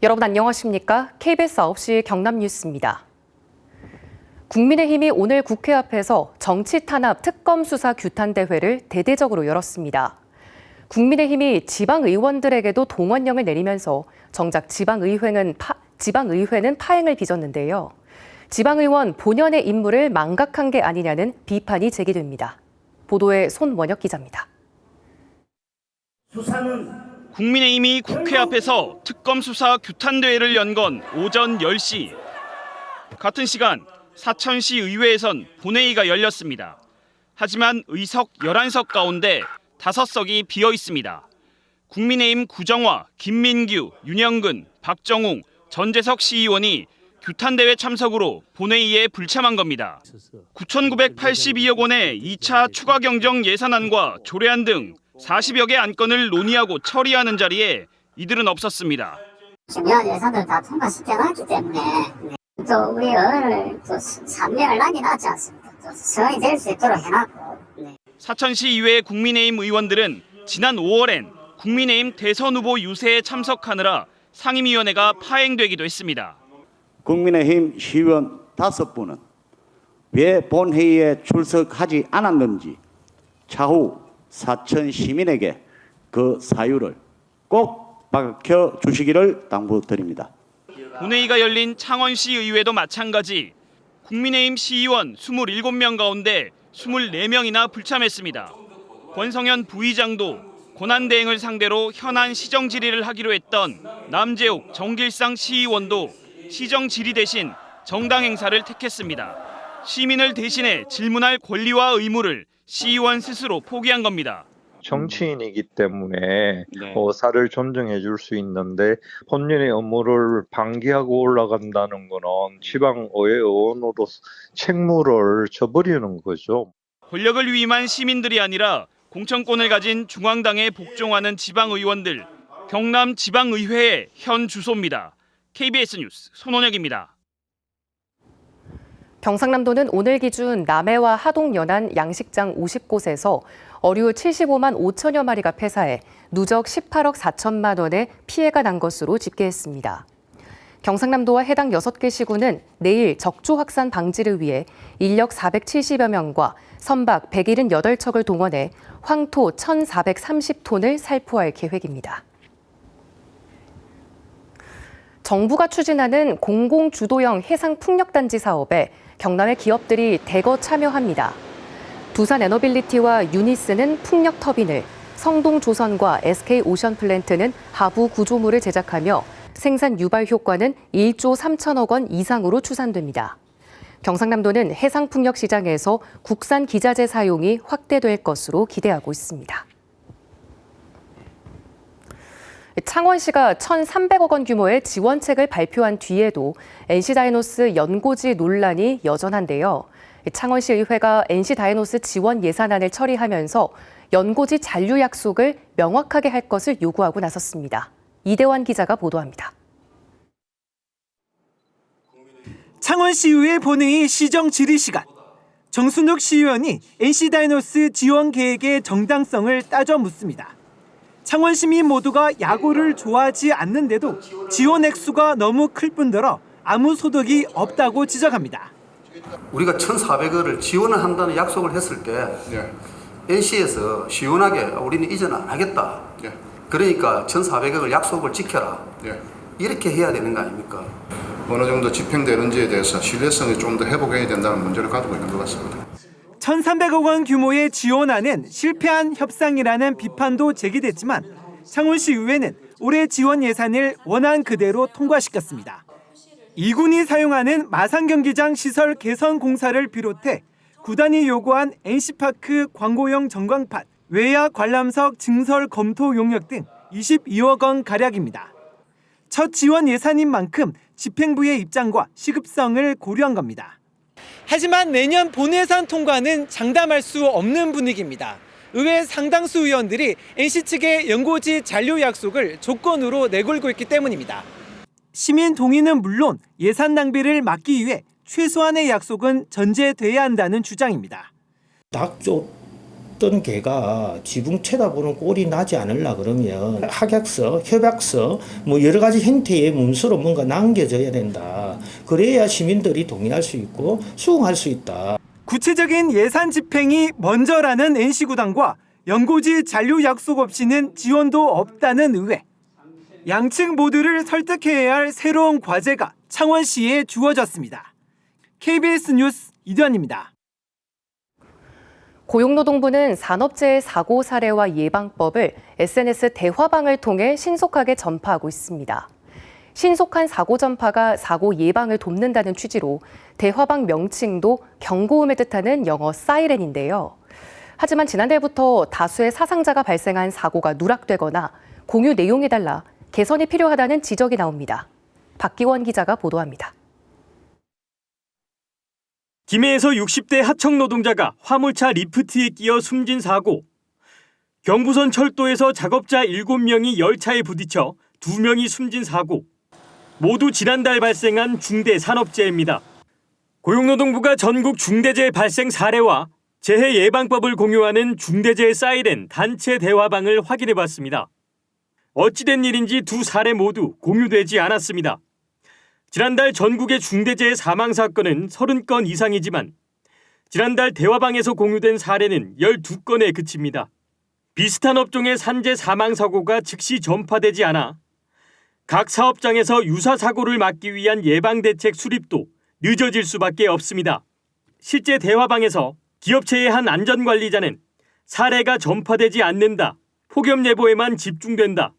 여러분 안녕하십니까? KBS 9시 경남 뉴스입니다. 국민의힘이 오늘 국회 앞에서 정치 탄압 특검 수사 규탄 대회를 대대적으로 열었습니다. 국민의힘이 지방 의원들에게도 동원령을 내리면서 정작 지방의회는 파행을 빚었는데요. 지방의원 본연의 임무를 망각한 게 아니냐는 비판이 제기됩니다. 보도에 손원혁 기자입니다. 국민의힘이 국회 앞에서 특검 수사 규탄 대회를 연 건 오전 10시. 같은 시간 사천시 의회에선 본회의가 열렸습니다. 하지만 의석 11석 가운데 5석이 비어 있습니다. 국민의힘 구정화, 김민규, 윤영근, 박정웅, 전재석 시의원이 규탄 대회 참석으로 본회의에 불참한 겁니다. 9,982억 원의 2차 추가 경정 예산안과 조례안 등 40여 개 안건을 논의하고 처리하는 자리에 이들은 없었습니다. 중요한 예산을 다 통과시켜놨기 때문에 또 우리 의원을 또 산명을 낳지 않습니다. 또 성이 될 수 있도록 해놨고. 사천시 이외 국민의힘 의원들은 지난 5월엔 국민의힘 대선 후보 유세에 참석하느라 상임위원회가 파행되기도 했습니다. 국민의힘 시의원 5분은 왜 본회의에 출석하지 않았는지 차후 사천 시민에게 그 사유를 꼭 밝혀주시기를 당부드립니다. 본회의가 열린 창원시 의회도 마찬가지. 국민의힘 시의원 27명 가운데 24명이나 불참했습니다. 권성현 부의장도 권한대행을 상대로 현안 시정 질의를 하기로 했던 남재욱, 정길상 시의원도 시정 질의 대신 정당 행사를 택했습니다. 시민을 대신해 질문할 권리와 의무를 시의원 스스로 포기한 겁니다. 정치인이기 때문에 사를 존중해 줄 수 있는데 본인의 업무를 방기하고 올라간다는 것은 지방의회 의원으로서 책무를 져버리는 거죠. 권력을 위임한 시민들이 아니라 공천권을 가진 중앙당에 복종하는 지방의원들, 경남 지방의회의 현 주소입니다. KBS 뉴스 손원혁입니다. 경상남도는 오늘 기준 남해와 하동 연안 양식장 50곳에서 어류 75만 5천여 마리가 폐사해 누적 18억 4천만 원의 피해가 난 것으로 집계했습니다. 경상남도와 해당 6개 시군은 내일 적조 확산 방지를 위해 인력 470여 명과 선박 178척을 동원해 황토 1,430톤을 살포할 계획입니다. 정부가 추진하는 공공주도형 해상풍력단지 사업에 경남의 기업들이 대거 참여합니다. 두산에너빌리티와 유니스는 풍력 터빈을, 성동조선과 SK오션플랜트는 하부 구조물을 제작하며 생산 유발 효과는 1조 3천억 원 이상으로 추산됩니다. 경상남도는 해상풍력 시장에서 국산 기자재 사용이 확대될 것으로 기대하고 있습니다. 창원시가 1,300억 원 규모의 지원책을 발표한 뒤에도 NC다이노스 연고지 논란이 여전한데요. 창원시 의회가 NC다이노스 지원 예산안을 처리하면서 연고지 잔류 약속을 명확하게 할 것을 요구하고 나섰습니다. 이대환 기자가 보도합니다. 창원시의회 본회의 시정 질의 시간. 정순욱 시의원이 NC다이노스 지원 계획의 정당성을 따져 묻습니다. 창원 시민 모두가 야구를 좋아하지 않는데도 지원 액수가 너무 클 뿐더러 아무 소득이 없다고 지적합니다. 우리가 1,400억을 지원을 한다는 약속을 했을 때 NC에서 시원하게 우리는 이전 안 하겠다. 그러니까 1,400억을 약속을 지켜라. 이렇게 해야 되는 거 아닙니까? 어느 정도 집행되는지에 대해서 신뢰성이 좀 더 회복해야 된다는 문제를 가지고 있는 것 같습니다. 1,300억 원 규모의 지원안은 실패한 협상이라는 비판도 제기됐지만 창원시 의회는 올해 지원 예산을 원안 그대로 통과시켰습니다. 2군이 사용하는 마산 경기장 시설 개선 공사를 비롯해 구단이 요구한 NC파크 광고용 전광판, 외야 관람석 증설 검토 용역 등 22억 원 가량입니다. 첫 지원 예산인 만큼 집행부의 입장과 시급성을 고려한 겁니다. 하지만 내년 본예산 통과는 장담할 수 없는 분위기입니다. 의회 상당수 의원들이 NC 측의 연고지 잔류 약속을 조건으로 내걸고 있기 때문입니다. 시민 동의는 물론 예산 낭비를 막기 위해 최소한의 약속은 전제돼야 한다는 주장입니다. 낙조 어떤 개가 지붕 쳐다보는 꼴이 나지 않으려 그러면 확약서, 협약서 뭐 여러 가지 형태의 문서로 뭔가 남겨져야 된다. 그래야 시민들이 동의할 수 있고 수긍할 수 있다. 구체적인 예산 집행이 먼저라는 NC구단과 연고지 잔류 약속 없이는 지원도 없다는 의회. 양측 모두를 설득해야 할 새로운 과제가 창원시에 주어졌습니다. KBS 뉴스 이두환입니다. 고용노동부는 산업재해 사고 사례와 예방법을 SNS 대화방을 통해 신속하게 전파하고 있습니다. 신속한 사고 전파가 사고 예방을 돕는다는 취지로 대화방 명칭도 경고음을 뜻하는 영어 사이렌인데요. 하지만 지난달부터 다수의 사상자가 발생한 사고가 누락되거나 공유 내용이 달라 개선이 필요하다는 지적이 나옵니다. 박기원 기자가 보도합니다. 김해에서 60대 하청 노동자가 화물차 리프트에 끼어 숨진 사고. 경부선 철도에서 작업자 7명이 열차에 부딪혀 2명이 숨진 사고. 모두 지난달 발생한 중대 산업재해입니다. 고용노동부가 전국 중대재해 발생 사례와 재해 예방법을 공유하는 중대재해 사이렌 단체 대화방을 확인해봤습니다. 어찌된 일인지 두 사례 모두 공유되지 않았습니다. 지난달 전국의 중대재해 사망사건은 30건 이상이지만 지난달 대화방에서 공유된 사례는 12건에 그칩니다. 비슷한 업종의 산재 사망사고가 즉시 전파되지 않아 각 사업장에서 유사 사고를 막기 위한 예방대책 수립도 늦어질 수밖에 없습니다. 실제 대화방에서 기업체의 한 안전관리자는 사례가 전파되지 않는다, 폭염 예보에만 집중된다,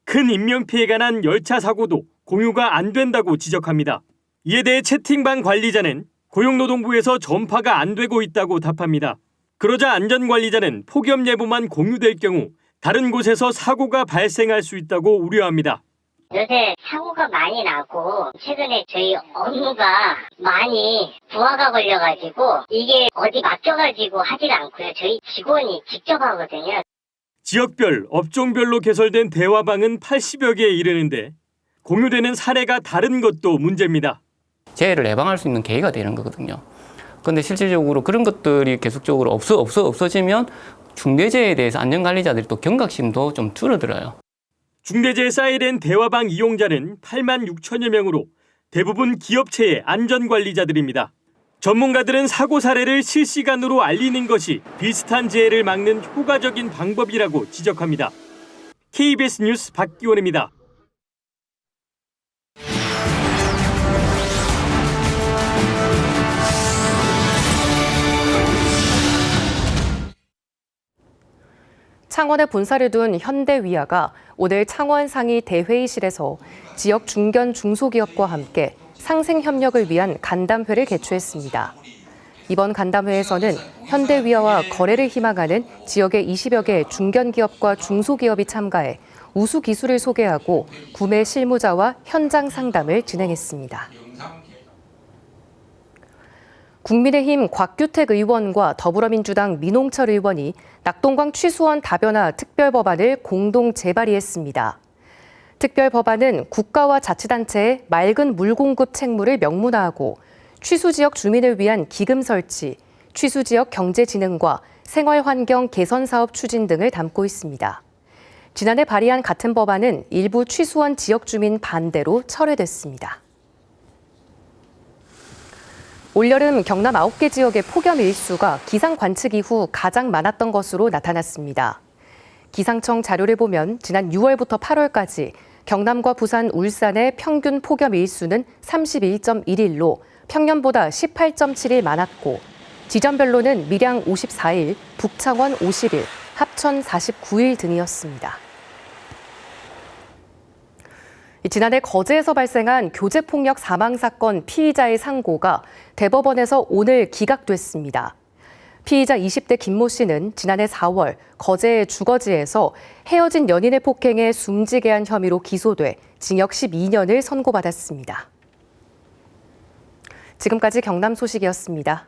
큰 인명피해가 난 열차 사고도 공유가 안 된다고 지적합니다. 이에 대해 채팅방 관리자는 고용노동부에서 전파가 안 되고 있다고 답합니다. 그러자 안전관리자는 폭염 예보만 공유될 경우 다른 곳에서 사고가 발생할 수 있다고 우려합니다. 요새 사고가 많이 나고 최근에 저희 업무가 많이 부하가 걸려가지고 이게 어디 맡겨가지고 하질 않고요. 저희 직원이 직접 하거든요. 지역별, 업종별로 개설된 대화방은 80여 개에 이르는데 공유되는 사례가 다른 것도 문제입니다. 재해를 예방할 수 있는 계기가 되는 거거든요. 그런데 실질적으로 그런 것들이 계속적으로 없어지면 중대재해에 대해서 안전관리자들이 또 경각심도 좀 줄어들어요. 중대재해 사이렌 대화방 이용자는 8만 6천여 명으로 대부분 기업체의 안전관리자들입니다. 전문가들은 사고 사례를 실시간으로 알리는 것이 비슷한 재해를 막는 효과적인 방법이라고 지적합니다. KBS 뉴스 박기원입니다. 창원에 본사를 둔 현대위아가 오늘 창원 상위 대회의실에서 지역 중견 중소기업과 함께 상생 협력을 위한 간담회를 개최했습니다. 이번 간담회에서는 현대위아와 거래를 희망하는 지역의 20여 개 중견기업과 중소기업이 참가해 우수 기술을 소개하고 구매 실무자와 현장 상담을 진행했습니다. 국민의힘 곽규택 의원과 더불어민주당 민홍철 의원이 낙동강 취수원 다변화 특별법안을 공동 재발의했습니다. 특별법안은 국가와 자치단체의 맑은 물 공급 책무를 명문화하고 취수지역 주민을 위한 기금 설치, 취수지역 경제진흥과 생활환경 개선 사업 추진 등을 담고 있습니다. 지난해 발의한 같은 법안은 일부 취수원 지역 주민 반대로 철회됐습니다. 올여름 경남 9개 지역의 폭염 일수가 기상 관측 이후 가장 많았던 것으로 나타났습니다. 기상청 자료를 보면 지난 6월부터 8월까지 경남과 부산, 울산의 평균 폭염 일수는 31.1일로 평년보다 18.7일 많았고 지점별로는 밀양 54일, 북창원 50일, 합천 49일 등이었습니다. 지난해 거제에서 발생한 교제폭력 사망 사건 피의자의 상고가 대법원에서 오늘 기각됐습니다. 피의자 20대 김모 씨는 지난해 4월 거제의 주거지에서 헤어진 연인의 폭행에 숨지게 한 혐의로 기소돼 징역 12년을 선고받았습니다. 지금까지 경남 소식이었습니다.